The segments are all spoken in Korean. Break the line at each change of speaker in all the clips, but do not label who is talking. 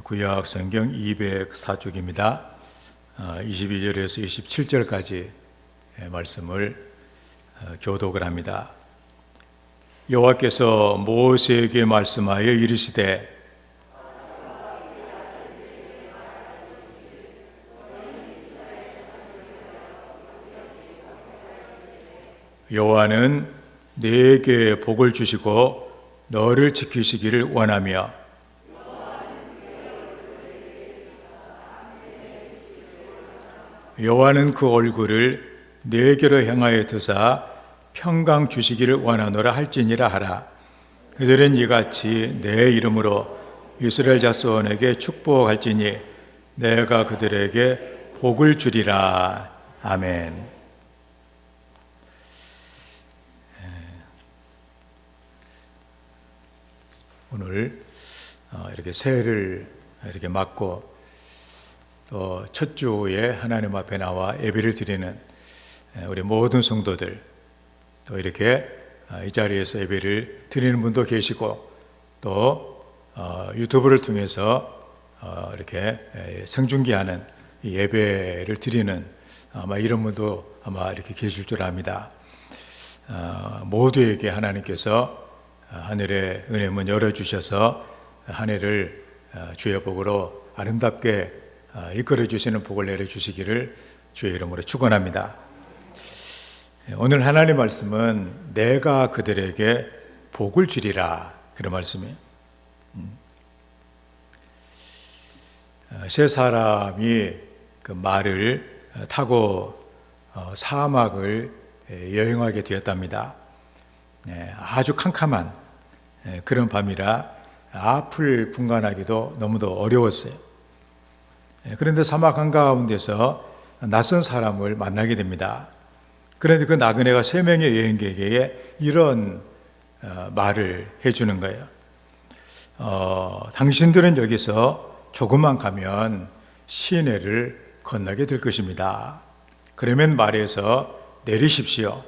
구약 성경 204쪽입니다. 22절에서 27절까지 말씀을 교독을 합니다. 여호와께서 모세에게 말씀하여 이르시되 여호와는 네게 복을 주시고 너를 지키시기를 원하며 여호와는 그 얼굴을 네게로 향하여 드사 평강 주시기를 원하노라 할지니라 하라. 그들은 이같이 내 이름으로 이스라엘 자손에게 축복할지니 내가 그들에게 복을 주리라. 아멘. 오늘 이렇게 새해를 이렇게 맞고 또 첫 주에 하나님 앞에 나와 예배를 드리는 우리 모든 성도들, 또 이렇게 이 자리에서 예배를 드리는 분도 계시고 또 유튜브를 통해서 이렇게 생중계하는 예배를 드리는 아마 이런 분도 아마 이렇게 계실 줄 압니다. 모두에게 하나님께서 하늘의 은혜 문 열어주셔서 한 해를 주의 복으로 아름답게 이끌어 주시는 복을 내려주시기를 주의 이름으로 축원합니다. 오늘 하나님 말씀은 내가 그들에게 복을 주리라, 그런 말씀이에요. 세 사람이 그 말을 타고 사막을 여행하게 되었답니다. 아주 캄캄한 그런 밤이라 앞을 분간하기도 너무도 어려웠어요. 그런데 사막 한가운데서 낯선 사람을 만나게 됩니다. 그런데 그 나그네가 세 명의 여행객에게 이런 말을 해주는 거예요. 당신들은 여기서 조금만 가면 시내를 건너게 될 것입니다. 그러면 말에서 내리십시오.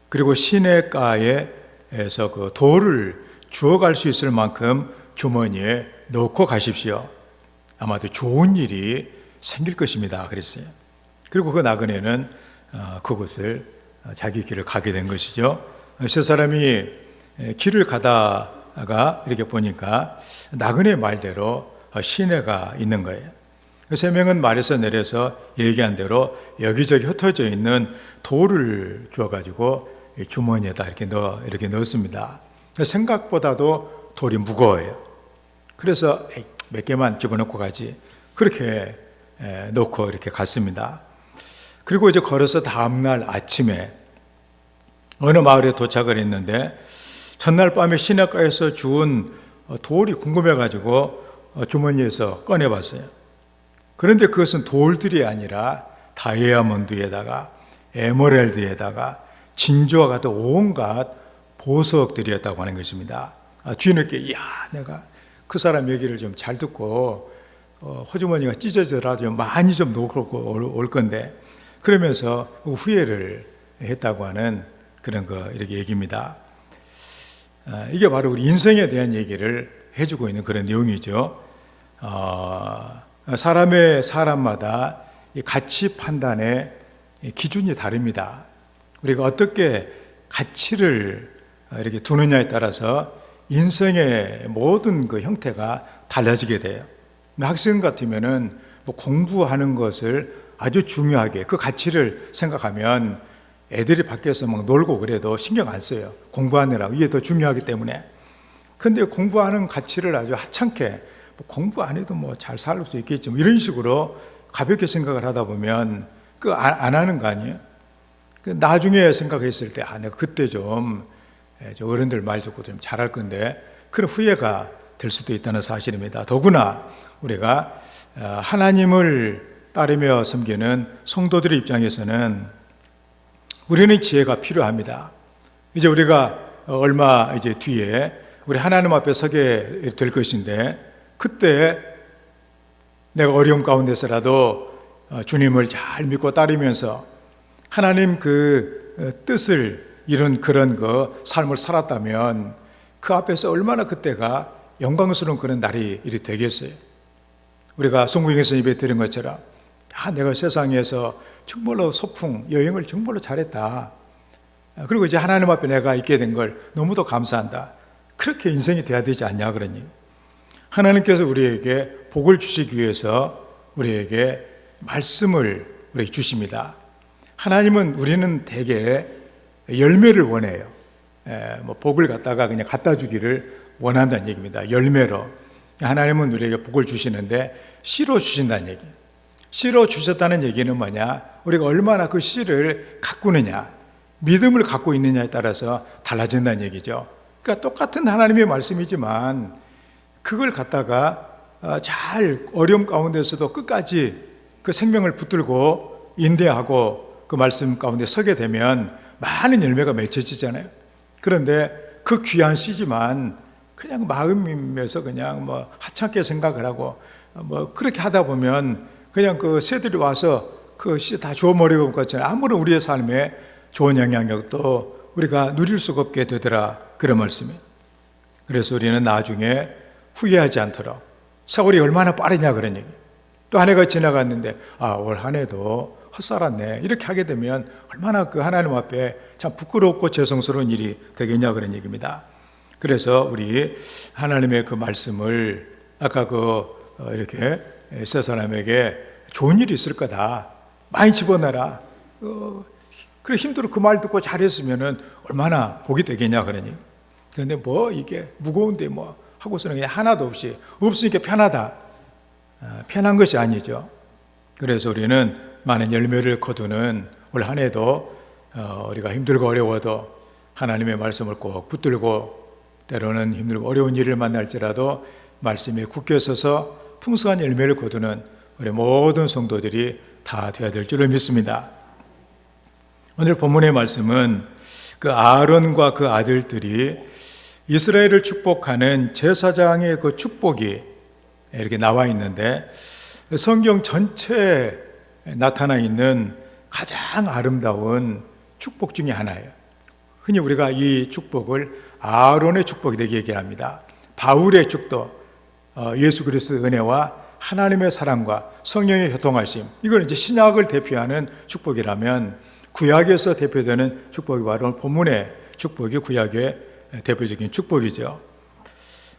그리고 시내가에서 그 돌을 주워갈 수 있을 만큼 주머니에 넣고 가십시오. 아마도 좋은 일이 생길 것입니다. 그랬어요. 그리고 그 나그네는 그곳을 자기 길을 가게 된 것이죠. 세 사람이 길을 가다가 이렇게 보니까 나그네 말대로 시내가 있는 거예요. 세 명은 말에서 내려서 얘기한 대로 여기저기 흩어져 있는 돌을 주워가지고 주머니에다 이렇게 넣었습니다. 생각보다도 돌이 무거워요. 그래서 몇 개만 집어넣고 가지, 그렇게 놓고 이렇게 갔습니다. 그리고 이제 걸어서 다음날 아침에 어느 마을에 도착을 했는데 전날 밤에 시내가에서 주운 돌이 궁금해가지고 주머니에서 꺼내봤어요. 그런데 그것은 돌들이 아니라 다이아몬드에다가 에메랄드에다가 진주와 같은 온갖 보석들이었다고 하는 것입니다. 뒤늦게 이야, 내가 그 사람 얘기를 좀 잘 듣고 호주머니가 찢어져라도 많이 좀 놓고 올 건데, 그러면서 후회를 했다고 하는 그런 이렇게 얘기입니다. 이게 바로 우리 인생에 대한 얘기를 해주고 있는 그런 내용이죠. 사람마다 가치 판단의 기준이 다릅니다. 우리가 어떻게 가치를 이렇게 두느냐에 따라서 인생의 모든 그 형태가 달라지게 돼요. 학생 같으면은 공부하는 것을 아주 중요하게 그 가치를 생각하면 애들이 밖에서 막 놀고 그래도 신경 안 써요. 공부하느라고, 이게 더 중요하기 때문에. 그런데 공부하는 가치를 아주 하찮게 공부 안 해도 잘 살 수 있겠지, 이런 식으로 가볍게 생각을 하다 보면 안 하는 거 아니에요? 나중에 생각했을 때 내가 그때 좀 어른들 말 듣고 좀 잘할 건데, 그런 후회가 될 수도 있다는 사실입니다. 더구나 우리가 하나님을 따르며 섬기는 성도들의 입장에서는 우리는 지혜가 필요합니다. 이제 우리가 얼마 뒤에 우리 하나님 앞에 서게 될 것인데, 그때 내가 어려움 가운데서라도 주님을 잘 믿고 따르면서 하나님 그 뜻을 이룬 그런 삶을 살았다면 그 앞에서 얼마나 그때가 영광스러운 그런 날이 되겠어요. 우리가 성경에서 예배 드린 것처럼 내가 세상에서 정말로 소풍 여행을 정말로 잘했다. 그리고 이제 하나님 앞에 내가 있게 된 걸 너무도 감사한다. 그렇게 인생이 돼야 되지 않냐 그러니. 하나님께서 우리에게 복을 주시기 위해서 우리에게 말씀을 우리에게 주십니다. 하나님은 우리는 대개 열매를 원해요. 복을 갖다가 그냥 갖다 주기를 원한다는 얘기입니다. 열매로. 하나님은 우리에게 복을 주시는데 씨로 주신다는 얘기. 씨로 주셨다는 얘기는 뭐냐? 우리가 얼마나 그 씨를 가꾸느냐, 믿음을 갖고 있느냐에 따라서 달라진다는 얘기죠. 그러니까 똑같은 하나님의 말씀이지만 그걸 갖다가 잘 어려움 가운데서도 끝까지 그 생명을 붙들고 인내하고 그 말씀 가운데 서게 되면 많은 열매가 맺혀지잖아요. 그런데 그 귀한 씨지만 그냥 마음에서 그냥 하찮게 생각을 하고 그렇게 하다 보면 그냥 그 새들이 와서 그 씨 다 주워버리고 것처럼 아무런 우리의 삶에 좋은 영향력도 우리가 누릴 수가 없게 되더라. 그런 말씀이에요. 그래서 우리는 나중에 후회하지 않도록 세월이 얼마나 빠르냐 그런 얘기. 또 한 해가 지나갔는데 올 한 해도 헛살았네 이렇게 하게 되면 얼마나 그 하나님 앞에 참 부끄럽고 죄송스러운 일이 되겠냐 그런 얘기입니다. 그래서 우리 하나님의 그 말씀을 아까 이렇게 세 사람에게 좋은 일이 있을 거다. 많이 집어넣어라. 그래 힘들어 그 말 듣고 잘했으면은 얼마나 복이 되겠냐 그러니. 그런데 이게 무거운데 하고서는 그냥 하나도 없으니까 편하다. 편한 것이 아니죠. 그래서 우리는 많은 열매를 거두는 올 한 해도 우리가 힘들고 어려워도 하나님의 말씀을 꼭 붙들고 때로는 힘들고 어려운 일을 만날지라도 말씀에 굳게 서서 풍성한 열매를 거두는 우리 모든 성도들이 다 되어야 될 줄을 믿습니다. 오늘 본문의 말씀은 그 아론과 그 아들들이 이스라엘을 축복하는 제사장의 그 축복이 이렇게 나와 있는데 성경 전체에 나타나 있는 가장 아름다운 축복 중에 하나예요. 흔히 우리가 이 축복을 아론의 축복이라고 얘기합니다. 바울의 축복, 예수 그리스도의 은혜와 하나님의 사랑과 성령의 교통하심, 이걸 이제 신약을 대표하는 축복이라면 구약에서 대표되는 축복이 바로 본문의 축복이 구약의 대표적인 축복이죠.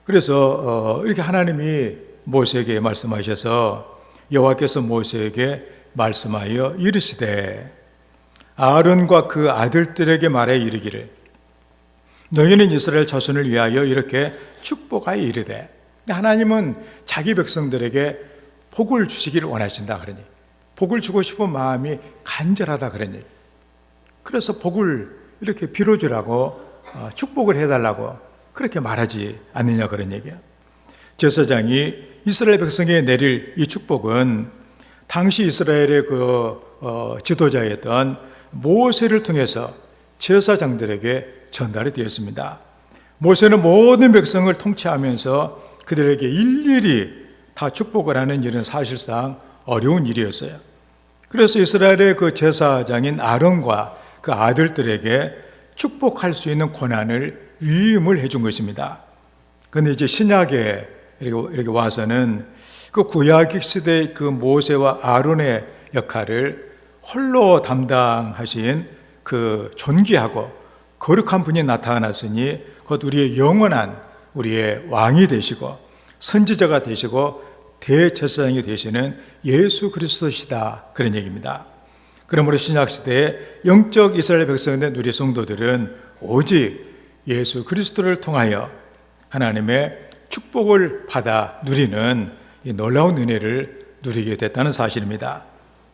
그래서 이렇게 하나님이 모세에게 말씀하셔서 여호와께서 모세에게 말씀하여 이르시되 아론과 그 아들들에게 말해 이르기를 너희는 이스라엘 자손을 위하여 이렇게 축복하여 이르되. 하나님은 자기 백성들에게 복을 주시기를 원하신다 그러니 복을 주고 싶은 마음이 간절하다 그러니 그래서 복을 이렇게 빌어주라고 축복을 해달라고 그렇게 말하지 않느냐 그런 얘기예요. 제사장이 이스라엘 백성에게 내릴 이 축복은 당시 이스라엘의 지도자였던 모세를 통해서 제사장들에게 전달이 되었습니다. 모세는 모든 백성을 통치하면서 그들에게 일일이 다 축복을 하는 일은 사실상 어려운 일이었어요. 그래서 이스라엘의 그 제사장인 아론과 그 아들들에게 축복할 수 있는 권한을 위임을 해준 것입니다. 그런데 이제 신약에 이렇게 와서는 그 구약 시대의 그 모세와 아론의 역할을 홀로 담당하신 그 존귀하고 거룩한 분이 나타났으니 곧 우리의 영원한 우리의 왕이 되시고 선지자가 되시고 대제사장이 되시는 예수 그리스도시다 그런 얘기입니다. 그러므로 신약시대에 영적 이스라엘 백성된 우리 성도들은 오직 예수 그리스도를 통하여 하나님의 축복을 받아 누리는 이 놀라운 은혜를 누리게 됐다는 사실입니다.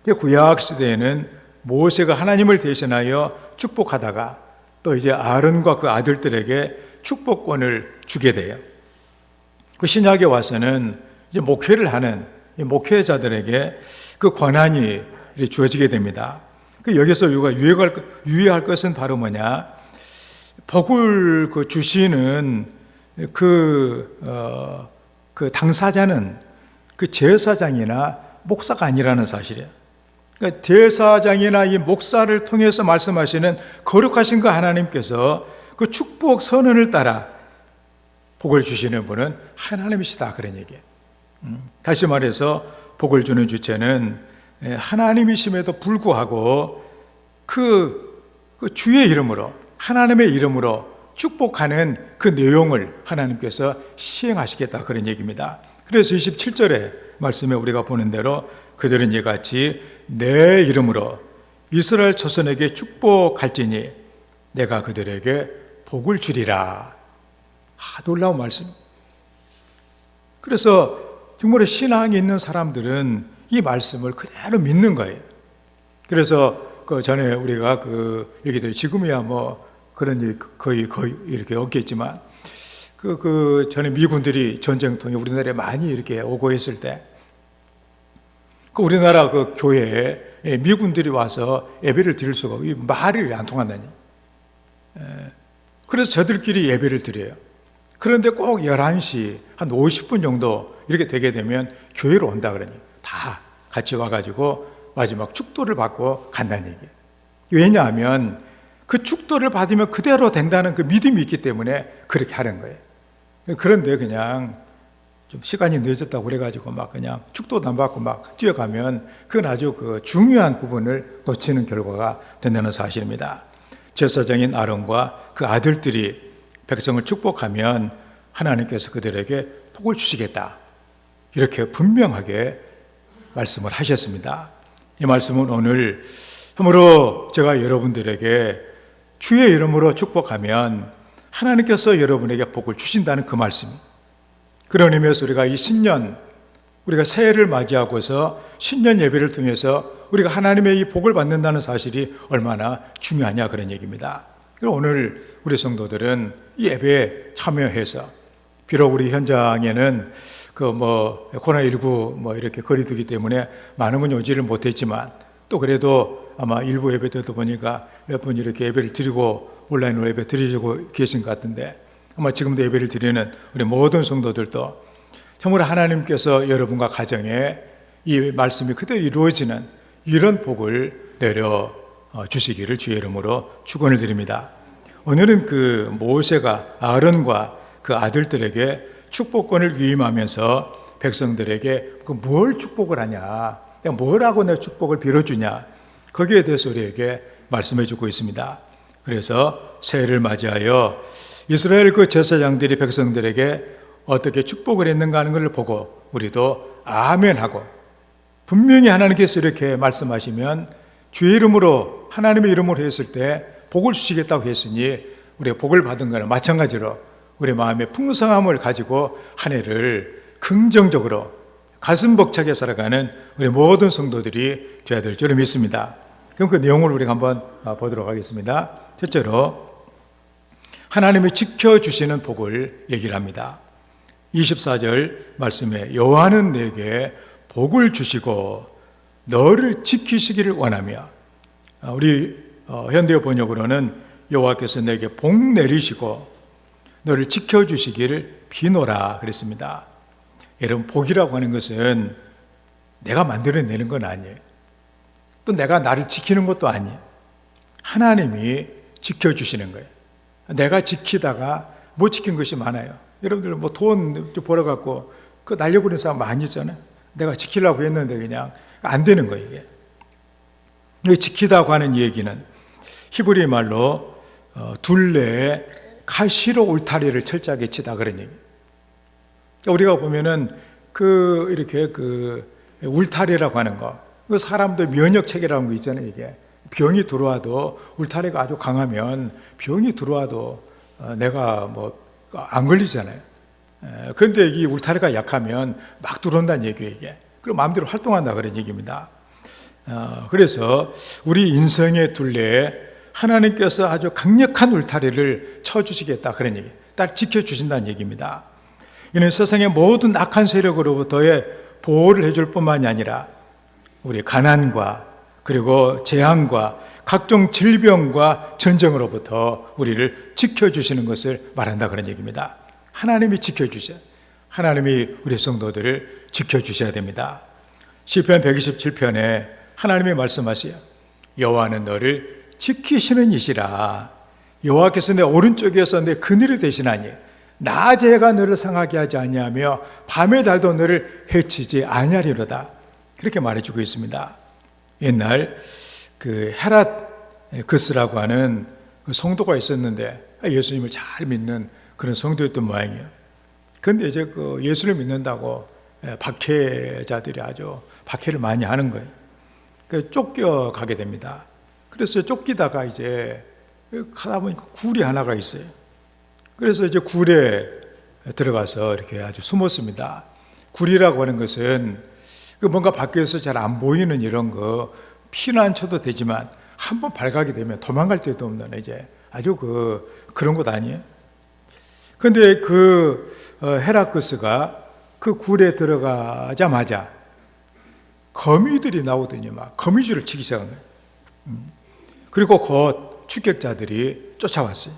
구약시대에는 모세가 하나님을 대신하여 축복하다가 또 이제 아론과 그 아들들에게 축복권을 주게 돼요. 그 신약에 와서는 이제 목회를 하는 목회자들에게 그 권한이 주어지게 됩니다. 여기서 우리가 유의할 것은 바로 뭐냐? 복을 주시는 그 당사자는 그 제사장이나 목사가 아니라는 사실이에요. 그러니까 제사장이나 이 목사를 통해서 말씀하시는 거룩하신 그 하나님께서 그 축복 선언을 따라 복을 주시는 분은 하나님이시다 그런 얘기예요. 다시 말해서 복을 주는 주체는 하나님이심에도 불구하고 그 주의 이름으로, 하나님의 이름으로 축복하는 그 내용을 하나님께서 시행하시겠다, 그런 얘기입니다. 그래서 27절의 말씀에 우리가 보는 대로 그들은 이같이 내 이름으로 이스라엘 자손에게 축복할지니 내가 그들에게 복을 주리라. 놀라운 말씀. 그래서 정말 신앙이 있는 사람들은 이 말씀을 그대로 믿는 거예요. 그래서 그 전에 우리가 얘기들, 지금이야 뭐 그런 일이 거의 이렇게 없겠지만, 전에 미군들이 전쟁통에 우리나라에 많이 이렇게 오고 있을 때, 우리나라 교회에 미군들이 와서 예배를 드릴 수가 없어요. 말이 안 통한다니. 그래서 저들끼리 예배를 드려요. 그런데 꼭 11시 한 50분 정도 이렇게 되게 되면 교회로 온다 그러니 다 같이 와가지고 마지막 축도를 받고 간다는 얘기예요. 왜냐하면 그 축도를 받으면 그대로 된다는 그 믿음이 있기 때문에 그렇게 하는 거예요. 그런데 그냥 좀 시간이 늦었다고 그래가지고 막 그냥 축도도 안 받고 막 뛰어가면 그건 아주 중요한 부분을 놓치는 결과가 된다는 사실입니다. 제사장인 아론과 그 아들들이 백성을 축복하면 하나님께서 그들에게 복을 주시겠다, 이렇게 분명하게 말씀을 하셨습니다. 이 말씀은 오늘 참으로 제가 여러분들에게 주의 이름으로 축복하면 하나님께서 여러분에게 복을 주신다는 그 말씀. 그런 의미에서 우리가 이 신년, 우리가 새해를 맞이하고서 신년 예배를 통해서 우리가 하나님의 이 복을 받는다는 사실이 얼마나 중요하냐, 그런 얘기입니다. 오늘 우리 성도들은 이 예배에 참여해서, 비록 우리 현장에는 코로나19 이렇게 거리두기 때문에 많은 분이 오지를 못했지만, 또 그래도 아마 일부 예배 때도 보니까 몇 분 이렇게 예배를 드리고 온라인으로 예배 드리고 계신 것 같은데, 아마 지금도 예배를 드리는 우리 모든 성도들도 정말 하나님께서 여러분과 가정에 이 말씀이 그대로 이루어지는 이런 복을 내려 주시기를 주의 이름으로 축원을 드립니다. 오늘은 모세가 아론과 그 아들들에게 축복권을 위임하면서 백성들에게 뭘 축복을 하냐, 뭐라고 내 축복을 빌어주냐, 거기에 대해서 우리에게 말씀해 주고 있습니다. 그래서 새해를 맞이하여 이스라엘 제사장들이 백성들에게 어떻게 축복을 했는가 하는 것을 보고 우리도 아멘하고, 분명히 하나님께서 이렇게 말씀하시면 주의 이름으로, 하나님의 이름으로 했을 때 복을 주시겠다고 했으니 우리가 복을 받은 거는 마찬가지로 우리 마음의 풍성함을 가지고 한 해를 긍정적으로 가슴 벅차게 살아가는 우리 모든 성도들이 되어야 될 줄 믿습니다. 그럼 그 내용을 우리가 한번 보도록 하겠습니다. 첫째로 하나님이 지켜주시는 복을 얘기를 합니다. 24절 말씀에 여호와는 내게 복을 주시고 너를 지키시기를 원하며, 우리 현대어 번역으로는 여호와께서 내게 복 내리시고 너를 지켜주시기를 비노라 그랬습니다. 여러분, 복이라고 하는 것은 내가 만들어내는 건 아니에요. 또 내가 나를 지키는 것도 아니에요. 하나님이 지켜주시는 거예요. 내가 지키다가 못 지킨 것이 많아요. 여러분들 돈 벌어갖고 날려버리는 사람 많이 있잖아요. 내가 지키려고 했는데 그냥 안 되는 거예요, 이게. 지키다고 하는 얘기는 히브리 말로 둘레에 가시로 울타리를 철저하게 치다, 그런 얘기. 우리가 보면은 이렇게 울타리라고 하는 거, 사람도 면역 체계라는 거 있잖아요, 이게. 병이 들어와도 울타리가 아주 강하면 병이 들어와도 내가 안 걸리잖아요. 그런데 이 울타리가 약하면 막 들어온다는 얘기예요, 이게. 그럼 마음대로 활동한다, 그런 얘기입니다. 그래서 우리 인생의 둘레에 하나님께서 아주 강력한 울타리를 쳐주시겠다, 그런 얘기. 딱 지켜주신다는 얘기입니다. 이는 세상의 모든 악한 세력으로부터의 보호를 해줄 뿐만이 아니라 우리 가난과 그리고 재앙과 각종 질병과 전쟁으로부터 우리를 지켜주시는 것을 말한다, 그런 얘기입니다. 하나님이 지켜주셔. 하나님이 우리 성도들을 지켜주셔야 됩니다. 시편 127편에 하나님이 말씀하세요. 여호와는 너를 지키시는 이시라. 여호와께서 내 오른쪽에서 내 그늘이 되시나니 낮의 해가 너를 상하게 하지 아니하며 밤의 달도 너를 해치지 아니하리로다. 그렇게 말해주고 있습니다. 옛날 그 헤랏 그스라고 하는 그 성도가 있었는데 예수님을 잘 믿는 그런 성도였던 모양이에요. 그런데 이제 그 예수를 믿는다고 박해자들이 아주 박해를 많이 하는 거예요. 그래서 쫓겨가게 됩니다. 그래서 쫓기다가 이제 가다 보니까 굴이 하나가 있어요. 그래서 이제 굴에 들어가서 이렇게 아주 숨었습니다. 굴이라고 하는 것은 그 뭔가 밖에서 잘 안 보이는 이런 거 피난처도 되지만 한번 발각이 되면 도망갈 데도 없는 이제 아주 그런 곳 아니에요. 그런데 그 헤라크스가 그 굴에 들어가자마자 거미들이 나오더니 막 거미줄을 치기 시작한 거예요. 그리고 곧 추격자들이 쫓아왔어요.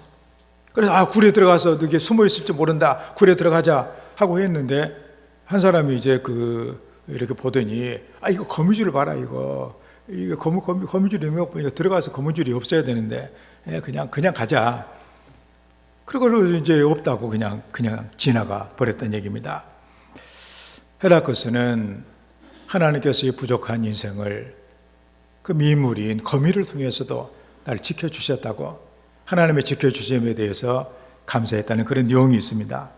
그래서 굴에 들어가서 이게 숨어 있을지 모른다. 굴에 들어가자 하고 했는데 한 사람이 이제 이렇게 보더니 이거 거미줄을 봐라 이거 거미줄이 있는 거 보니까 들어가서 거미줄이 없어야 되는데 그냥 가자. 그리고 이제 없다고 그냥 지나가 버렸던 얘기입니다. 헤라크스는 하나님께서의 부족한 인생을 그 미물인 거미를 통해서도 나를 지켜주셨다고 하나님의 지켜주심에 대해서 감사했다는 그런 내용이 있습니다.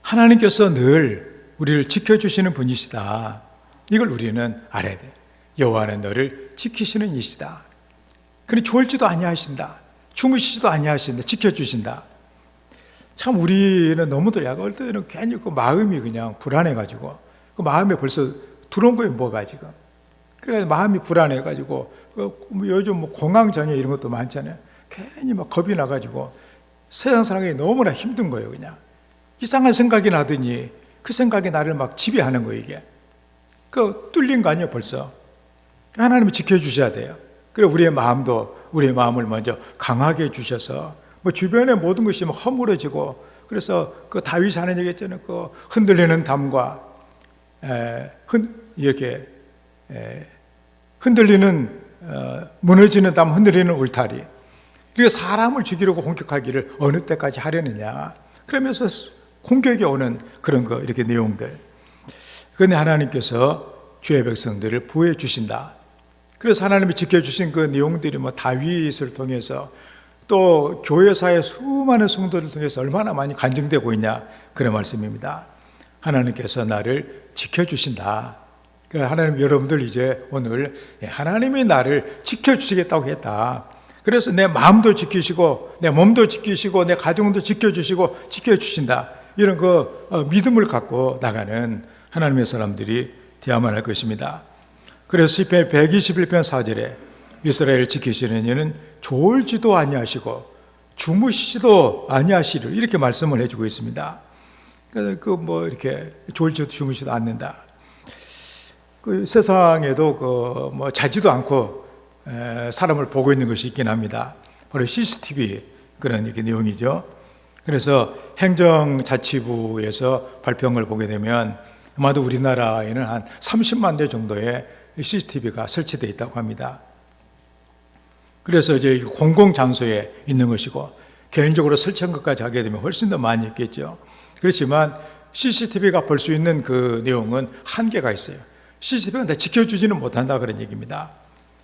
하나님께서 늘 우리를 지켜주시는 분이시다. 이걸 우리는 알아야 돼. 여호와는 너를 지키시는 이시다. 그러니 졸지도 아니하신다. 주무시지도 아니하신다. 지켜주신다. 참 우리는 너무도 어떨 때는 괜히 그 마음이 그냥 불안해가지고 그 마음에 벌써 들어온 거예요. 뭐가 지금. 그래서 마음이 불안해가지고 요즘 공황장애 이런 것도 많잖아요. 괜히 막 겁이 나가지고 세상 살아가기 너무나 힘든 거예요. 그냥 이상한 생각이 나더니 그 생각이 나를 막 지배하는 거예요. 이게 뚫린 거 아니에요. 벌써 하나님이 지켜주셔야 돼요. 그리고 우리의 마음을 먼저 강하게 해주셔서 주변의 모든 것이 허물어지고 그래서 다윗이 하는 얘기 있잖아요. 흔들리는 담과 이렇게 흔들리는 무너지는 담, 흔들리는 울타리. 그리고 사람을 죽이려고 공격하기를 어느 때까지 하려느냐. 그러면서 공격이 오는 그런 이렇게 내용들. 그런데 하나님께서 주의 백성들을 보호해 주신다. 그래서 하나님이 지켜주신 그 내용들이 다윗을 통해서 또 교회사의 수많은 성도를 통해서 얼마나 많이 간증되고 있냐. 그런 말씀입니다. 하나님께서 나를 지켜주신다. 하나님 여러분들 이제 오늘 하나님이 나를 지켜주시겠다고 했다. 그래서 내 마음도 지키시고 내 몸도 지키시고 내 가정도 지켜주시고 지켜주신다. 이런 믿음을 갖고 나가는 하나님의 사람들이 되어야만 할 것입니다. 그래서 시편 121편 4절에 이스라엘을 지키시는 이는 졸지도 아니하시고 주무시지도 아니하시리라 이렇게 말씀을 해주고 있습니다. 이렇게 졸지도 주무시지도 않는다. 세상에도 자지도 않고 사람을 보고 있는 것이 있긴 합니다. 바로 CCTV 그런 내용이죠. 그래서 행정자치부에서 발표한 걸 보게 되면 아마도 우리나라에는 한 30만 대 정도의 CCTV가 설치되어 있다고 합니다. 그래서 이제 공공장소에 있는 것이고 개인적으로 설치한 것까지 하게 되면 훨씬 더 많이 있겠죠. 그렇지만 CCTV가 볼 수 있는 그 내용은 한계가 있어요. CCTV가 다 지켜주지는 못한다 그런 얘기입니다.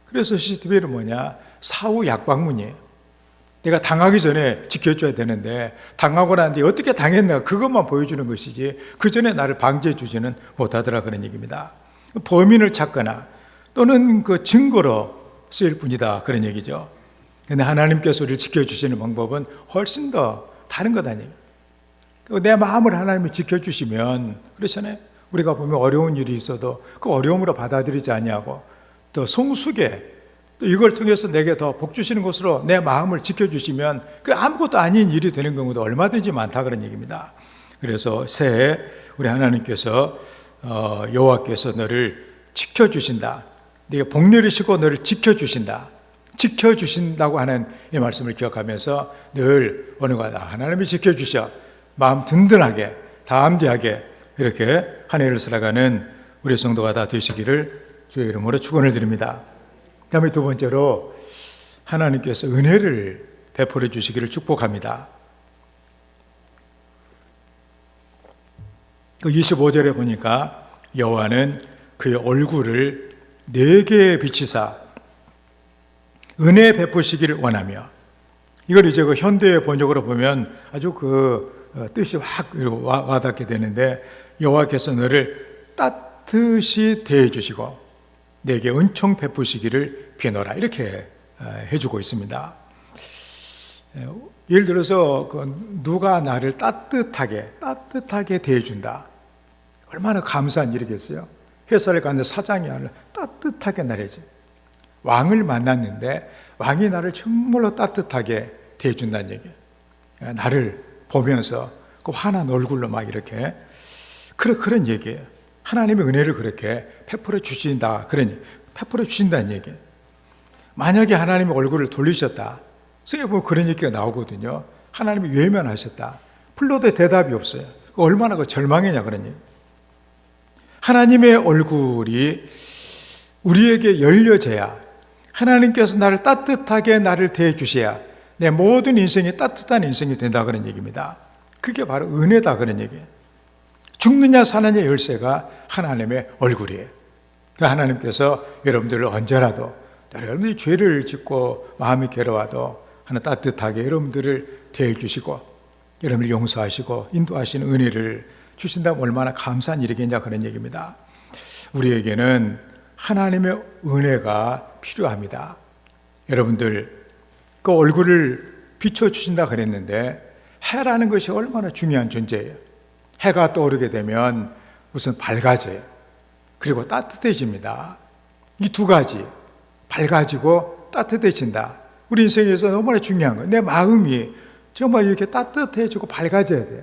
그래서 CCTV는 뭐냐? 사후 약방문이에요. 내가 당하기 전에 지켜줘야 되는데 당하고 난 뒤에 어떻게 당했나 그것만 보여주는 것이지 그 전에 나를 방지해 주지는 못하더라 그런 얘기입니다. 범인을 찾거나 또는 증거로 쓰일 뿐이다 그런 얘기죠. 그런데 하나님께서 우리를 지켜주시는 방법은 훨씬 더 다른 것 아니에요. 내 마음을 하나님이 지켜주시면 그렇잖아요. 우리가 보면 어려운 일이 있어도 그 어려움으로 받아들이지 아니하고 또 성숙에 또 이걸 통해서 내게 더 복 주시는 것으로 내 마음을 지켜주시면 그 아무것도 아닌 일이 되는 경우도 얼마든지 많다 그런 얘기입니다. 그래서 새해 우리 하나님께서 여호와께서 너를 지켜주신다. 네가 복 내리시고 너를 지켜주신다. 지켜주신다고 하는 이 말씀을 기억하면서 늘 어느 가 하나님이 지켜주셔 마음 든든하게 담대하게 이렇게 한 해를 살아가는 우리 성도가 다 되시기를 주의 이름으로 축원을 드립니다. 다음에 두 번째로 하나님께서 은혜를 베풀어 주시기를 축복합니다. 그 25절에 보니까 여호와는 그의 얼굴을 내게 비치사 은혜 베푸시기를 원하며, 이걸 이제 그 현대 번역으로 보면 아주 그 뜻이 확 와닿게 되는데, 여호와께서 너를 따뜻이 대해주시고 내게 은총 베푸시기를 비노라, 이렇게 해주고 있습니다. 예를 들어서 누가 나를 따뜻하게 대해준다, 얼마나 감사한 일이겠어요. 회사를 갔는데 사장이 나를 따뜻하게 나래지. 왕을 만났는데 왕이 나를 정말로 따뜻하게 대해준다는 얘기예요. 나를 보면서 그 환한 얼굴로 막 이렇게, 그런 얘기예요. 하나님의 은혜를 그렇게 베풀어 주신다는 얘기예요. 만약에 하나님의 얼굴을 돌리셨다, 성경에 보면 그런 얘기가 나오거든요. 하나님이 외면하셨다, 불러도 대답이 없어요. 얼마나 그 절망이냐, 그런 얘기. 하나님의 얼굴이 우리에게 열려져야, 하나님께서 나를 따뜻하게 나를 대해 주셔야 내 모든 인생이 따뜻한 인생이 된다, 그런 얘기입니다. 그게 바로 은혜다, 그런 얘기예요. 죽느냐 사느냐 열쇠가 하나님의 얼굴이에요. 하나님께서 여러분들을 언제라도, 여러분들이 죄를 짓고 마음이 괴로워도 하나 따뜻하게 여러분들을 대해 주시고 여러분을 용서하시고 인도하시는 은혜를 주신다면 얼마나 감사한 일이겠냐, 그런 얘기입니다. 우리에게는 하나님의 은혜가 필요합니다. 여러분들 그 얼굴을 비춰주신다 그랬는데, 해라는 것이 얼마나 중요한 존재예요. 해가 떠오르게 되면 우선 밝아져요. 그리고 따뜻해집니다. 이 두 가지, 밝아지고 따뜻해진다, 우리 인생에서 너무나 중요한 거예요. 내 마음이 정말 이렇게 따뜻해지고 밝아져야 돼요.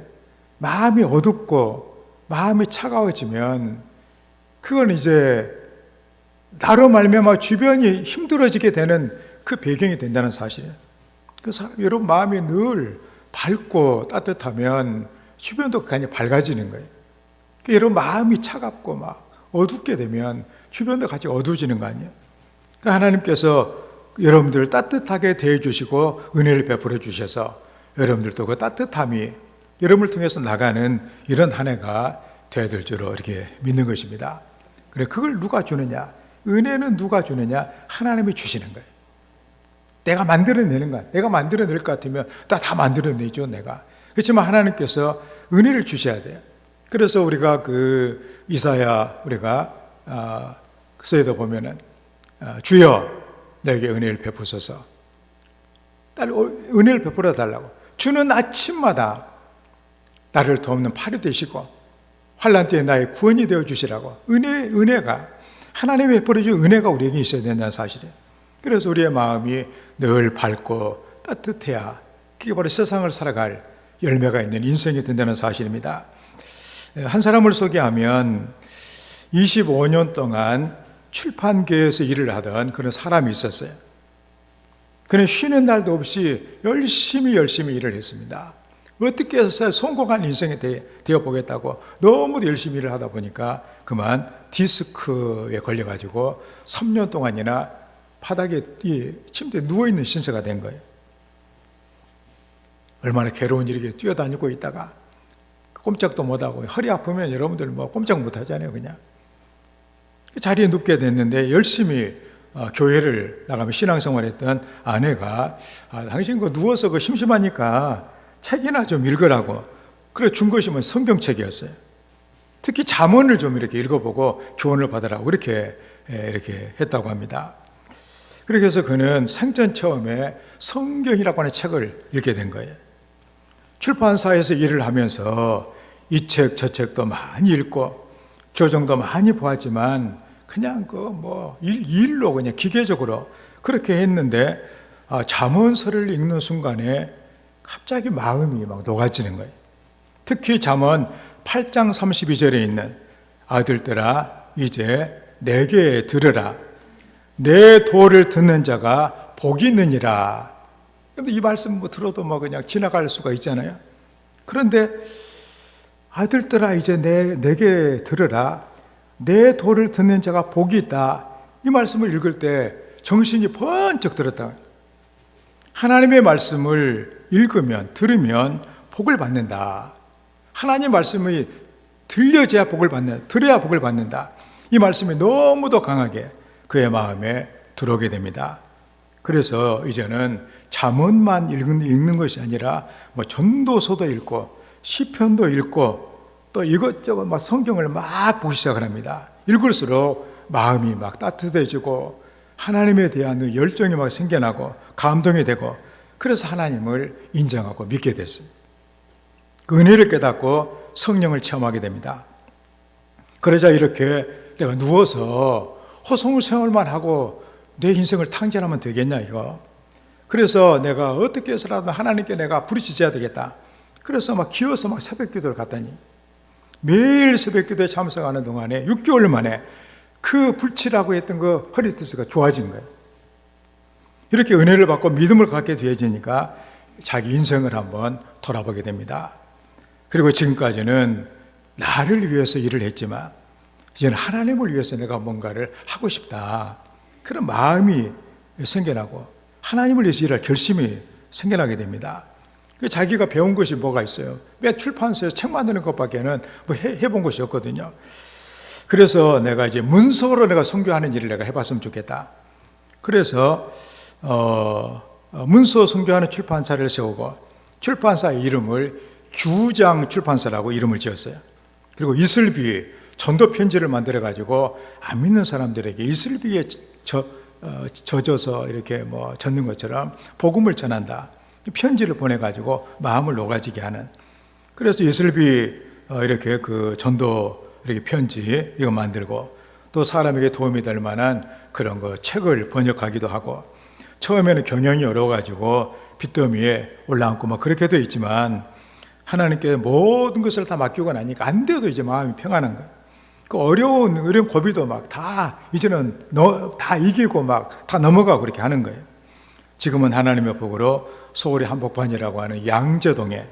마음이 어둡고 마음이 차가워지면 그건 이제 나로 말미암아 주변이 힘들어지게 되는 그 배경이 된다는 사실이에요. 그 사람, 여러분 마음이 늘 밝고 따뜻하면 주변도 굉장히 밝아지는 거예요. 여러분 마음이 차갑고 막 어둡게 되면 주변도 같이 어두워지는 거 아니에요. 그러니까 하나님께서 여러분들을 따뜻하게 대해주시고 은혜를 베풀어 주셔서 여러분들도 그 따뜻함이 여러분을 통해서 나가는 이런 한 해가 되어야 될 줄로 이렇게 믿는 것입니다. 그래, 그걸 누가 주느냐? 은혜는 누가 주느냐? 하나님이 주시는 거예요. 내가 만들어내는 거야. 내가 만들어낼 것 같으면 다 만들어내죠, 내가. 그렇지만 하나님께서 은혜를 주셔야 돼요. 그래서 우리가 그 이사야, 우리가 그서에도 보면은 주여 내게 은혜를 베푸소서, 은혜를 베풀어 달라고. 주는 아침마다 나를 돕는 팔이 되시고 환난 때에 나의 구원이 되어 주시라고. 은혜가, 하나님이 베풀어 준 은혜가 우리에게 있어야 된다는 사실이에요. 그래서 우리의 마음이 늘 밝고 따뜻해야 그게 바로 세상을 살아갈 열매가 있는 인생이 된다는 사실입니다. 한 사람을 소개하면 25년 동안 출판계에서 일을 하던 그런 사람이 있었어요. 그는 쉬는 날도 없이 열심히 일을 했습니다. 어떻게 해서 성공한 인생이 되어 보겠다고 너무 열심히 일을 하다 보니까 그만 디스크에 걸려가지고 3년 동안이나 바닥에 침대에 누워있는 신세가 된 거예요. 얼마나 괴로운 일이게 뛰어다니고 있다가 꼼짝도 못하고, 허리 아프면 여러분들 뭐 꼼짝 못하잖아요. 그냥 그 자리에 눕게 됐는데, 열심히 교회를 나가면 신앙생활했던 아내가 당신 그 누워서 그 심심하니까 책이나 좀 읽으라고 그래 준 것이 뭐 성경책이었어요. 특히 잠언을 좀 이렇게 읽어보고 교훈을 받으라고 이렇게 했다고 합니다. 그렇게 해서 그는 생전 처음에 성경이라고 하는 책을 읽게 된 거예요. 출판사에서 일을 하면서 이 책 저 책도 많이 읽고 조정도 많이 보았지만 그냥 일로 그냥 기계적으로 그렇게 했는데, 잠언서를 읽는 순간에 갑자기 마음이 막 녹아지는 거예요. 특히 잠언 8장 32절에 있는 아들들아 이제 내게 들으라, 내 도를 듣는 자가 복이 있느니라. 근데 이 말씀 들어도 그냥 지나갈 수가 있잖아요. 그런데 아들들아 이제 내게 들으라, 내 도를 듣는 자가 복이 있다, 이 말씀을 읽을 때 정신이 번쩍 들었다. 하나님의 말씀을 읽으면 들으면 복을 받는다. 하나님 말씀이 들려줘야 복을 받는다. 들어야 복을 받는다. 이 말씀이 너무도 강하게 그의 마음에 들어오게 됩니다. 그래서 이제는 잠언만 읽는 것이 아니라 뭐 전도서도 읽고 시편도 읽고 또 이것저것 막 성경을 막 보기 시작을 합니다. 읽을수록 마음이 막 따뜻해지고 하나님에 대한 열정이 막 생겨나고 감동이 되고 그래서 하나님을 인정하고 믿게 됐습니다. 그 은혜를 깨닫고 성령을 체험하게 됩니다. 그러자 이렇게 내가 누워서 허송을 생활만 하고 내 인생을 탕진하면 되겠냐 이거. 그래서 내가 어떻게 해서라도 하나님께 내가 부르짖어야 되겠다. 그래서 막 기어서 막 새벽 기도를 갔더니 매일 새벽 기도에 참석하는 동안에 6개월 만에 그 불치라고 했던 그 허리티스가 좋아진 거예요. 이렇게 은혜를 받고 믿음을 갖게 되어지니까 자기 인생을 한번 돌아보게 됩니다. 그리고 지금까지는 나를 위해서 일을 했지만 이제는 하나님을 위해서 내가 뭔가를 하고 싶다. 그런 마음이 생겨나고 하나님을 위해서 일할 결심이 생겨나게 됩니다. 자기가 배운 것이 뭐가 있어요? 매 출판사에서 책 만드는 것밖에는 뭐 해본 것이 없거든요. 그래서 내가 이제 문서로 내가 선교하는 일을 내가 해봤으면 좋겠다. 그래서 문서 선교하는 출판사를 세우고 출판사 이름을 규장 출판사라고 이름을 지었어요. 그리고 이슬비 전도 편지를 만들어 가지고 안 믿는 사람들에게 이슬비에 젖어서 이렇게 뭐 젖는 것처럼 복음을 전한다. 편지를 보내 가지고 마음을 녹아지게 하는. 그래서 이슬비 이렇게 그 전도 이렇게 편지 이거 만들고 또 사람에게 도움이 될 만한 그런 거 책을 번역하기도 하고 처음에는 경영이 어려워 가지고 빚더미에 올라앉고 뭐 그렇게 되어 있지만 하나님께 모든 것을 다 맡기고 나니까 안 돼도 이제 마음이 평안한 거예요. 그 어려운 고비도 막 다 이제는 다 이기고 막 다 넘어가고 그렇게 하는 거예요. 지금은 하나님의 복으로 서울의 한복판이라고 하는 양재동에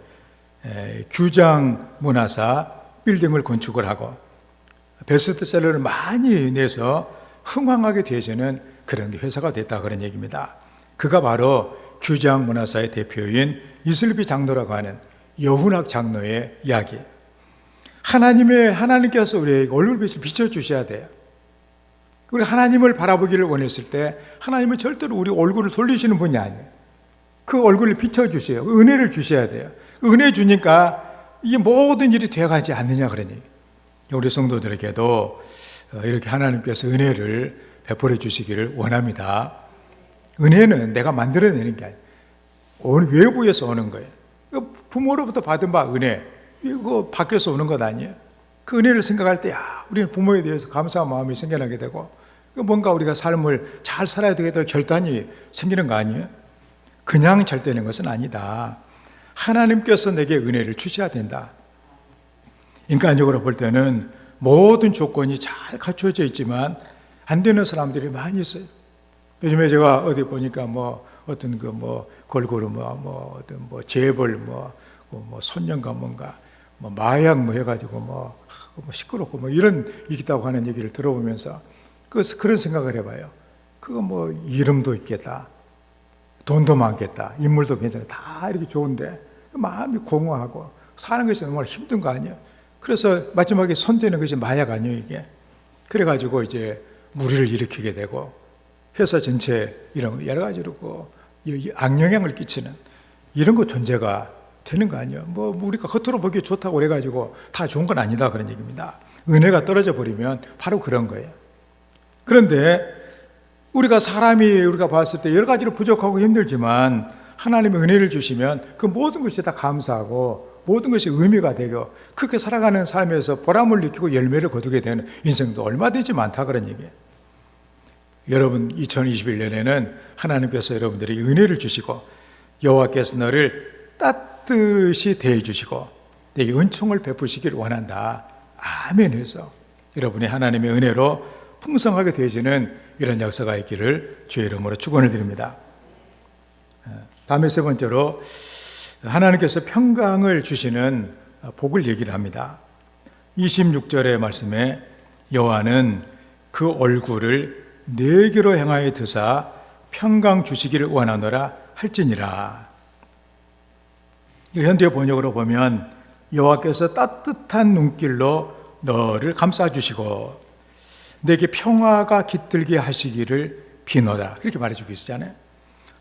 규장 문화사 빌딩을 건축을 하고 베스트셀러를 많이 내서 흥황하게 되어지는 그런 회사가 됐다 그런 얘기입니다. 그가 바로 규장 문화사의 대표인 이슬비 장로라고 하는 여훈학 장로의 이야기. 하나님께서 우리에게 얼굴빛을 비춰주셔야 돼요. 우리 하나님을 바라보기를 원했을 때 하나님은 절대로 우리 얼굴을 돌리시는 분이 아니에요. 그 얼굴을 비춰주세요. 은혜를 주셔야 돼요. 은혜 주니까 이게 모든 일이 되어가지 않느냐 그러니 우리 성도들에게도 이렇게 하나님께서 은혜를 베풀어 주시기를 원합니다. 은혜는 내가 만들어내는 게 아니에요. 외부에서 오는 거예요. 부모로부터 받은 바 은혜 이거 밖에서 오는 것 아니에요. 그 은혜를 생각할 때 우리는 부모에 대해서 감사한 마음이 생겨나게 되고 뭔가 우리가 삶을 잘 살아야 되겠다 결단이 생기는 거 아니에요. 그냥 잘 되는 것은 아니다. 하나님께서 내게 은혜를 주셔야 된다. 인간적으로 볼 때는 모든 조건이 잘 갖춰져 있지만 안 되는 사람들이 많이 있어요. 요즘에 제가 어디 보니까 어떤 걸그룹 어떤 재벌 손녀가 뭔가 마약 해가지고 시끄럽고 이런 있다고 하는 얘기를 들어보면서 그런 생각을 해봐요. 그거 이름도 있겠다. 돈도 많겠다. 인물도 괜찮아. 다 이렇게 좋은데 마음이 공허하고 사는 것이 정말 힘든 거 아니에요. 그래서 마지막에 손대는 것이 마약 아니에요 이게. 그래가지고 이제 무리를 일으키게 되고 회사 전체 이런 여러 가지로 악영향을 끼치는 이런 거 존재가 되는 거 아니에요. 우리가 겉으로 보기에 좋다고 그래가지고 다 좋은 건 아니다 그런 얘기입니다. 은혜가 떨어져 버리면 바로 그런 거예요. 그런데 우리가 봤을 때 여러 가지로 부족하고 힘들지만 하나님의 은혜를 주시면 그 모든 것이 다 감사하고 모든 것이 의미가 되고 그렇게 살아가는 삶에서 보람을 느끼고 열매를 거두게 되는 인생도 얼마든지 많다 그런 얘기예요. 여러분 2021년에는 하나님께서 여러분들에게 은혜를 주시고 여호와께서 너를 따뜻이 대해 주시고 내게 은총을 베푸시길 원한다. 아멘 해서 여러분이 하나님의 은혜로 풍성하게 되어지는 이런 역사가 있기를 주의 이름으로 축원을 드립니다. 다음에 세 번째로 하나님께서 평강을 주시는 복을 얘기를 합니다. 26절의 말씀에 여호와는 그 얼굴을 내게로 향하여 드사 평강 주시기를 원하노라 할지니라. 현대 번역으로 보면 여호와께서 따뜻한 눈길로 너를 감싸주시고 내게 평화가 깃들게 하시기를 비노라. 그렇게 말해주고 있잖아요.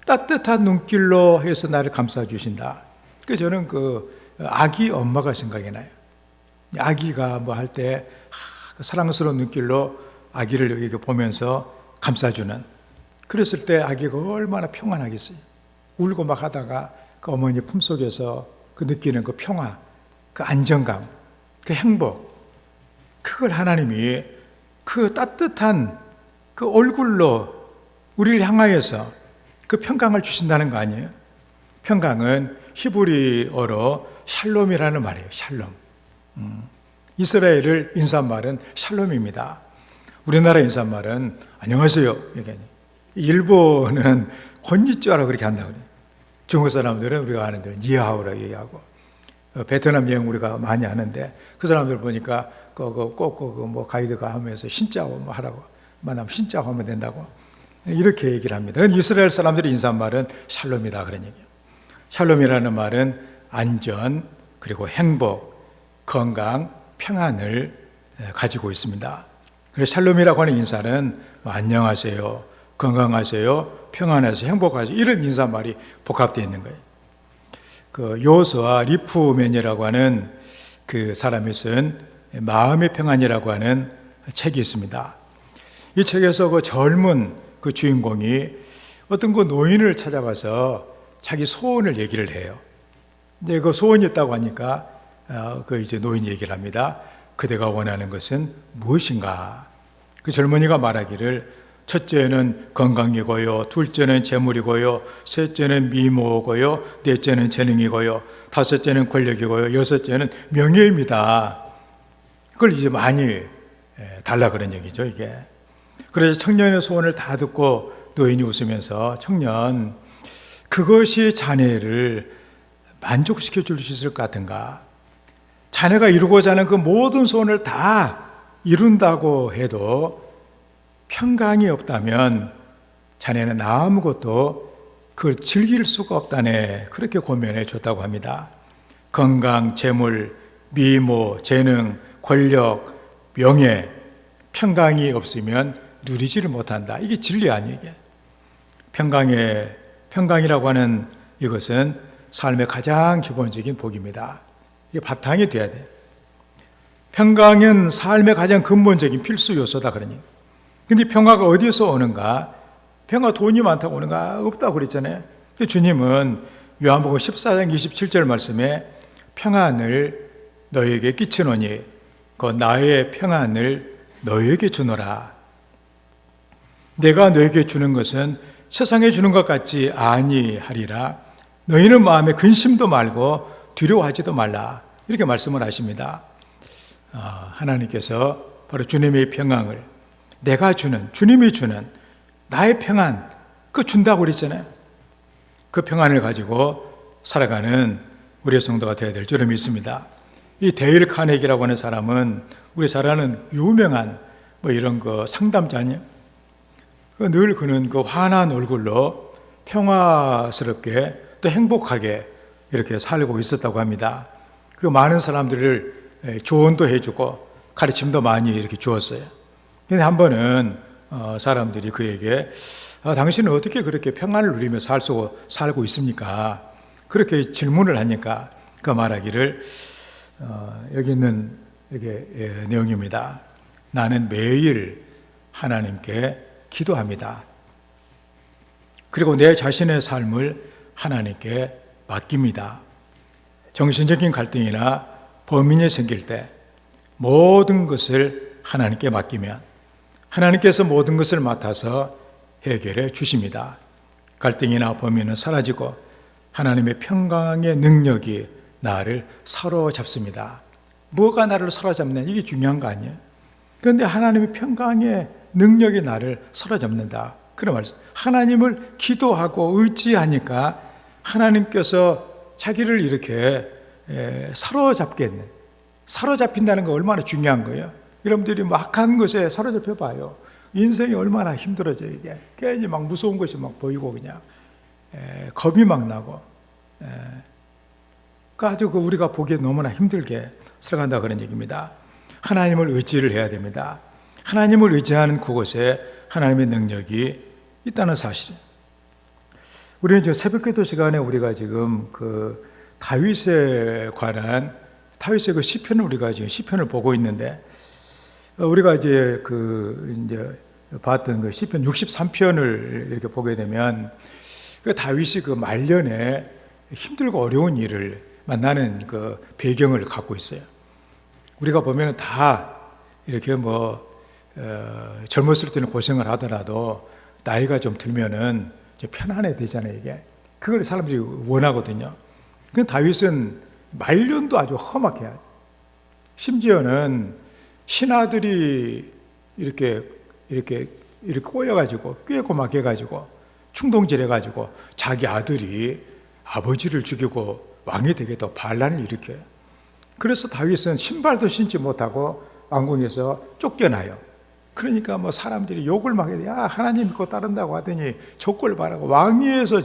따뜻한 눈길로 해서 나를 감싸주신다. 그 저는 아기 엄마가 생각이 나요. 아기가 뭐 할 때 사랑스러운 눈길로 아기를 이렇게 보면서 감싸주는, 그랬을 때 아기가 얼마나 평안하겠어요. 울고 막 하다가 그 어머니 품속에서 그 느끼는 그 평화, 그 안정감, 그 행복, 그걸 하나님이 그 따뜻한 그 얼굴로 우리를 향하여서 그 평강을 주신다는 거 아니에요? 평강은 히브리어로 샬롬이라는 말이에요. 샬롬. 이스라엘을 인사말은 샬롬입니다. 우리나라 인사말은 안녕하세요. 일본은 곤니찌와라 그렇게 한다고 그래요. 중국 사람들은 우리가 아는데 니하오라고 얘기하고, 베트남 여행 우리가 많이 하는데 그 사람들 보니까 꼭 가이드가 하면서 신짜오 뭐 하라고 만나면 신짜오 하면 된다고 이렇게 얘기를 합니다. 이스라엘 사람들의 인사말은 샬롬이다 그런 얘기예요. 샬롬이라는 말은 안전, 그리고 행복, 건강, 평안을 가지고 있습니다. 그래서 샬롬이라고 하는 인사는 안녕하세요, 건강하세요, 평안하세요, 행복하세요, 이런 인사말이 복합되어 있는 거예요. 요스와 리프맨이라고 하는 그 사람이 쓴 마음의 평안이라고 하는 책이 있습니다. 이 책에서 그 젊은 그 주인공이 어떤 그 노인을 찾아가서 자기 소원을 얘기를 해요. 근데 그 소원이 있다고 하니까 이제 노인이 얘기를 합니다. 그대가 원하는 것은 무엇인가? 그 젊은이가 말하기를 첫째는 건강이고요, 둘째는 재물이고요, 셋째는 미모고요, 넷째는 재능이고요, 다섯째는 권력이고요, 여섯째는 명예입니다. 그걸 이제 많이 달라 그런 얘기죠, 이게. 그래서 청년의 소원을 다 듣고 노인이 웃으면서, 청년, 그것이 자네를 만족시켜 줄 수 있을 것 같은가? 자네가 이루고자 하는 그 모든 소원을 다 이룬다고 해도 평강이 없다면 자네는 아무것도 그걸 즐길 수가 없다네. 그렇게 고면해 줬다고 합니다. 건강, 재물, 미모, 재능, 권력, 명예, 평강이 없으면 누리지를 못한다. 이게 진리 아니에요, 이게. 평강이라고 하는 이것은 삶의 가장 기본적인 복입니다. 이게 바탕이 돼야 돼요. 평강은 삶의 가장 근본적인 필수 요소다 그러니. 근데 평화가 어디서 오는가? 평화 돈이 많다고 오는가? 없다고 그랬잖아요. 주님은 요한복음 14장 27절 말씀에 평안을 너에게 끼치노니 그 나의 평안을 너에게 주노라. 내가 너에게 주는 것은 세상에 주는 것 같지 아니하리라. 너희는 마음에 근심도 말고 두려워하지도 말라. 이렇게 말씀을 하십니다. 하나님께서 바로 주님의 평안을, 내가 주는, 주님이 주는 나의 평안, 그거 준다고 그랬잖아요. 그 평안을 가지고 살아가는 우리의 성도가 되어야 될 줄을 믿습니다. 이 데일 카네기라고 하는 사람은 우리 잘 아는 유명한 이런 거 상담자 아니에요? 늘 그는 그 환한 얼굴로 평화스럽게 또 행복하게 이렇게 살고 있었다고 합니다. 그리고 많은 사람들을 조언도 해주고 가르침도 많이 이렇게 주었어요. 근데 한 번은 사람들이 그에게 당신은 어떻게 그렇게 평안을 누리며 살고 있습니까? 그렇게 질문을 하니까 그 말하기를 여기 있는 이렇게 내용입니다. 나는 매일 하나님께 기도합니다. 그리고 내 자신의 삶을 하나님께 맡깁니다. 정신적인 갈등이나 범인이 생길 때 모든 것을 하나님께 맡기면 하나님께서 모든 것을 맡아서 해결해 주십니다. 갈등이나 범인은 사라지고 하나님의 평강의 능력이 나를 사로잡습니다. 뭐가 나를 사로잡느냐, 이게 중요한 거 아니에요? 그런데 하나님의 평강의 능력이 나를 사로잡는다. 그런 말씀. 하나님을 기도하고 의지하니까 하나님께서 자기를 이렇게 사로잡겠네. 사로잡힌다는 거 얼마나 중요한 거예요. 여러분들이 악한 것에 사로잡혀 봐요. 인생이 얼마나 힘들어져, 이게. 괜히 막 무서운 것이 막 보이고 그냥 겁이 막 나고 아주 우리가 보기에 너무나 힘들게 살아간다 그런 얘기입니다. 하나님을 의지를 해야 됩니다. 하나님을 의지하는 그곳에 하나님의 능력이 있다는 사실. 우리는 지금 새벽기도 시간에 우리가 지금 그 다윗에 관한 다윗의 그 시편을 우리가 지금 시편을 보고 있는데, 우리가 이제 봤던 그 시편 63편을 이렇게 보게 되면 그 다윗이 그 말년에 힘들고 어려운 일을 만나는 그 배경을 갖고 있어요. 우리가 보면 다 이렇게 젊었을 때는 고생을 하더라도 나이가 좀 들면은 좀 편안해 되잖아요, 이게. 그걸 사람들이 원하거든요. 근데 다윗은 말년도 아주 험하게 하죠. 심지어는 신하들이 이렇게 꼬여가지고 꾀고 막 해가지고 충동질해가지고 자기 아들이 아버지를 죽이고 왕이 되게도 반란을 일으켜요. 그래서 다윗은 신발도 신지 못하고 왕궁에서 쫓겨나요. 그러니까 사람들이 욕을 막 해요. 야, 하나님 믿고 따른다고 하더니 족골 바라고 왕위에서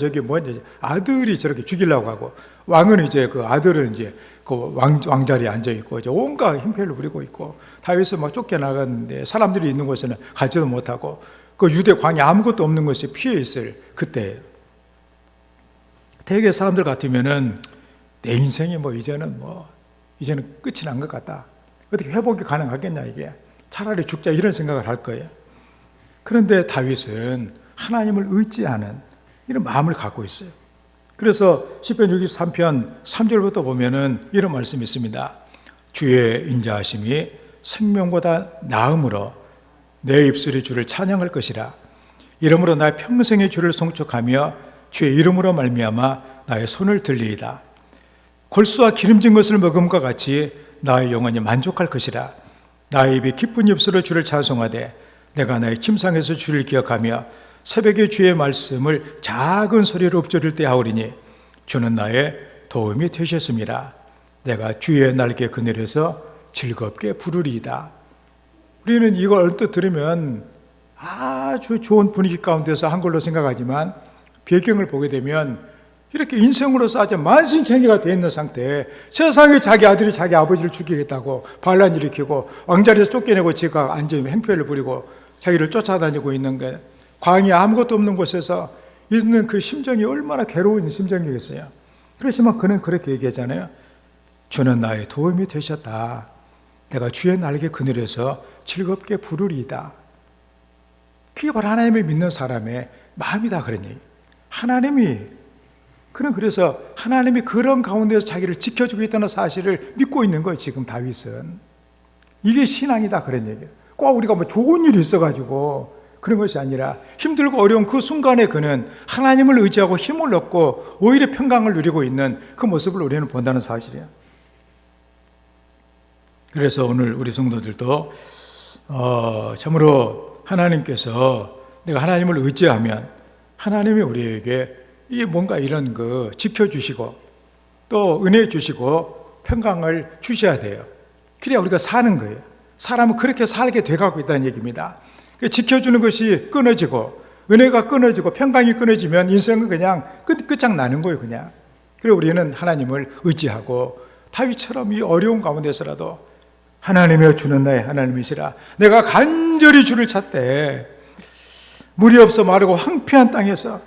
아들이 저렇게 죽이려고 하고, 왕은 이제 그 아들은 이제 그 왕자리에 앉아 있고 이제 온갖 힘패를 부리고 있고, 다윗은 막 쫓겨나갔는데 사람들이 있는 곳에는 가지도 못하고 그 유대 광야 아무것도 없는 곳에 피해 있을 그때, 대개 사람들 같으면은 내 인생이 이제는 끝이 난 것 같다. 어떻게 회복이 가능하겠냐, 이게. 차라리 죽자, 이런 생각을 할 거예요. 그런데 다윗은 하나님을 의지하는 이런 마음을 갖고 있어요. 그래서 시편 63편 3절부터 보면은 이런 말씀이 있습니다. 주의 인자하심이 생명보다 나음으로 내 입술이 주를 찬양할 것이라. 이러므로 나의 평생의 주를 송축하며 주의 이름으로 말미암아 나의 손을 들리이다. 골수와 기름진 것을 먹음과 같이 나의 영혼이 만족할 것이라. 나의 입이 기쁜 입술로 주를 찬송하되 내가 나의 침상에서 주를 기억하며 새벽에 주의 말씀을 작은 소리로 읊조릴 때 하오리니 주는 나의 도움이 되셨습니다. 내가 주의 날개 그늘에서 즐겁게 부르리이다. 우리는 이걸 언뜻 들으면 아주 좋은 분위기 가운데서 한 걸로 생각하지만 배경을 보게 되면 이렇게 인생으로서 아주 만신창이가 되어 있는 상태에 세상에 자기 아들이 자기 아버지를 죽이겠다고 반란 일으키고 왕자리에서 쫓겨내고 지가 앉으면 행패를 부리고 자기를 쫓아다니고 있는 게, 광야 아무것도 없는 곳에서 있는 그 심정이 얼마나 괴로운 심정이겠어요. 그렇지만 그는 그렇게 얘기하잖아요. 주는 나의 도움이 되셨다. 내가 주의 날개 그늘에서 즐겁게 부르리이다. 그게 바로 하나님을 믿는 사람의 마음이다, 그런 얘기. 그래서 하나님이 그런 가운데서 자기를 지켜주고 있다는 사실을 믿고 있는 거예요, 지금 다윗은. 이게 신앙이다, 그런 얘기예요. 꼭 우리가 좋은 일이 있어가지고 그런 것이 아니라 힘들고 어려운 그 순간에 그는 하나님을 의지하고 힘을 얻고 오히려 평강을 누리고 있는 그 모습을 우리는 본다는 사실이에요. 그래서 오늘 우리 성도들도 참으로 하나님께서 내가 하나님을 의지하면 하나님이 우리에게 이 뭔가 이런 거 지켜주시고 또 은혜 주시고 평강을 주셔야 돼요. 그래야 우리가 사는 거예요. 사람은 그렇게 살게 돼가고 있다는 얘기입니다. 지켜주는 것이 끊어지고 은혜가 끊어지고 평강이 끊어지면 인생은 그냥 끝장나는 거예요, 그냥. 그리고 우리는 하나님을 의지하고 다윗처럼 이 어려운 가운데서라도 하나님이여 주는 나의 하나님이시라. 내가 간절히 주를 찾되 물이 없어 마르고 황폐한 땅에서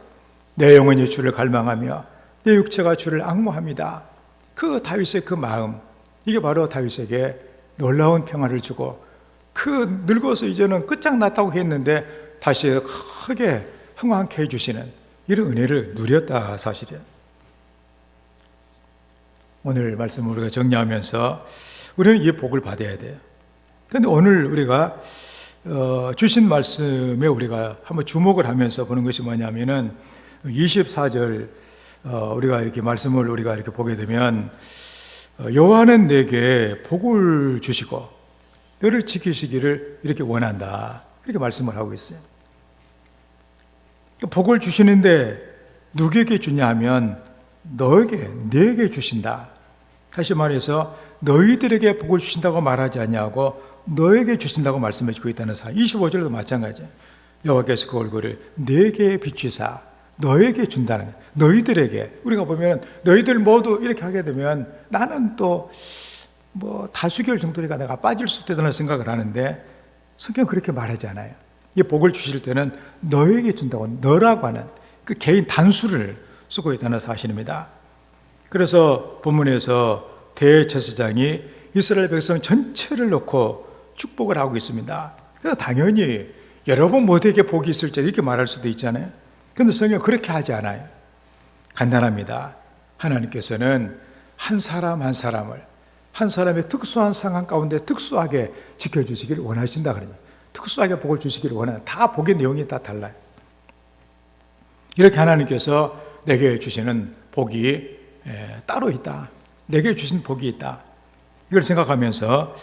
내 영혼이 주를 갈망하며 내 육체가 주를 앙모합니다. 그 다윗의 그 마음, 이게 바로 다윗에게 놀라운 평화를 주고 그 늙어서 이제는 끝장났다고 했는데 다시 크게 흥왕케 해주시는 이런 은혜를 누렸다, 사실이에요. 오늘 말씀을 우리가 정리하면서 우리는 이 복을 받아야 돼요. 그런데 오늘 우리가 주신 말씀에 우리가 한번 주목을 하면서 보는 것이 뭐냐면은 24절 우리가 이렇게 말씀을 우리가 이렇게 보게 되면 여호와는 내게 복을 주시고 너를 지키시기를 이렇게 원한다, 이렇게 말씀을 하고 있어요. 복을 주시는데 누구에게 주냐 하면 내게 주신다. 다시 말해서 너희들에게 복을 주신다고 말하지 않냐고 너에게 주신다고 말씀해 주고 있다는 사실. 25절도 마찬가지예요. 여호와께서 그 얼굴을 내게 비추사 너에게 준다는 거예요. 너희들에게. 우리가 보면 너희들 모두 이렇게 하게 되면 나는 또 뭐 다수결 정도니까 내가 빠질 수도 있다는 생각을 하는데 성경은 그렇게 말하지 않아요. 이 복을 주실 때는 너에게 준다고, 너라고 하는 그 개인 단수를 쓰고 있다는 사실입니다. 그래서 본문에서 대제사장이 이스라엘 백성 전체를 놓고 축복을 하고 있습니다. 그래서 당연히 여러분 모두에게 복이 있을지 이렇게 말할 수도 있잖아요. 그런데 성경은 그렇게 하지 않아요. 간단합니다. 하나님께서는 한 사람 한 사람을 한 사람의 특수한 상황 가운데 특수하게 지켜주시기를 원하신다 그러냐. 특수하게 복을 주시기를 원하는, 다 복의 내용이 다 달라요. 이렇게 하나님께서 내게 주시는 복이 따로 있다. 내게 주신 복이 있다. 이걸 생각하면서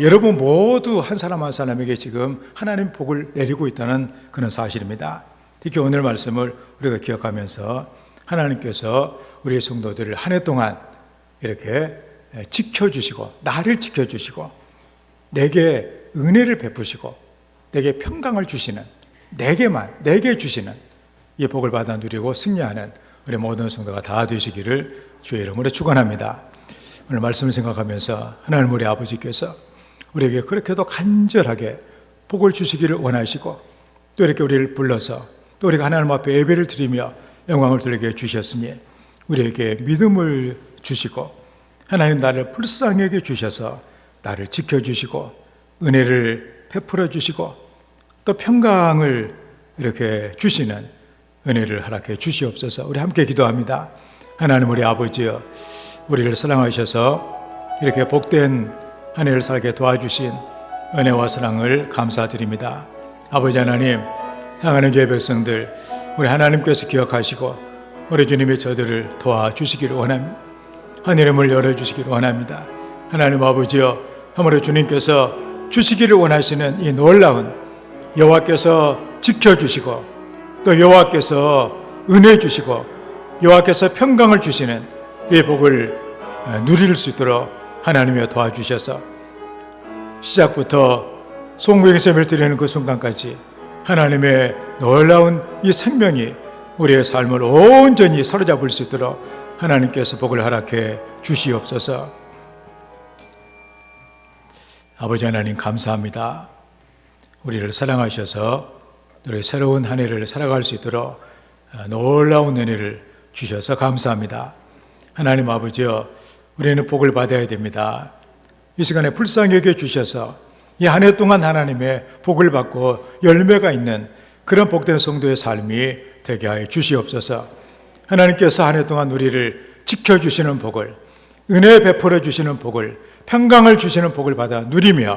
여러분 모두 한 사람 한 사람에게 지금 하나님 복을 내리고 있다는 그런 사실입니다. 이렇게 오늘 말씀을 우리가 기억하면서 하나님께서 우리의 성도들을 한 해 동안 이렇게 지켜주시고, 나를 지켜주시고, 내게 은혜를 베푸시고, 내게 평강을 주시는, 내게 주시는 이 복을 받아 누리고 승리하는 우리 모든 성도가 다 되시기를 주의 이름으로 축원합니다. 오늘 말씀을 생각하면서 하나님 우리 아버지께서 우리에게 그렇게도 간절하게 복을 주시기를 원하시고, 또 이렇게 우리를 불러서 또 우리가 하나님 앞에 예배를 드리며 영광을 돌리게 주셨으니 우리에게 믿음을 주시고, 하나님 나를 불쌍하게 주셔서 나를 지켜주시고 은혜를 베풀어 주시고 또 평강을 이렇게 주시는 은혜를 허락해 주시옵소서. 우리 함께 기도합니다. 하나님 우리 아버지여, 우리를 사랑하셔서 이렇게 복된 한 해를 살게 도와주신 은혜와 사랑을 감사드립니다. 아버지 하나님, 향하는 죄의 백성들 우리 하나님께서 기억하시고 우리 주님의 저들을 도와주시기를 원합니다. 하늘의 문을 열어주시기를 원합니다. 하나님 아버지여, 하물며 주님께서 주시기를 원하시는 이 놀라운 여호와께서 지켜주시고 또 여호와께서 은혜 주시고 여호와께서 평강을 주시는 이 복을 누릴 수 있도록 하나님이 도와주셔서 시작부터 송구의 예배를 드리는 그 순간까지 하나님의 놀라운 이 생명이 우리의 삶을 온전히 사로잡을 수 있도록 하나님께서 복을 허락해 주시옵소서. 아버지 하나님 감사합니다. 우리를 사랑하셔서 우리 새로운 한 해를 살아갈 수 있도록 놀라운 은혜를 주셔서 감사합니다. 하나님 아버지여, 우리는 복을 받아야 됩니다. 이 시간에 불쌍히 여겨 주셔서 이 한 해 동안 하나님의 복을 받고 열매가 있는 그런 복된 성도의 삶이 되게 하여 주시옵소서. 하나님께서 한 해 동안 우리를 지켜주시는 복을, 은혜 베풀어 주시는 복을, 평강을 주시는 복을 받아 누리며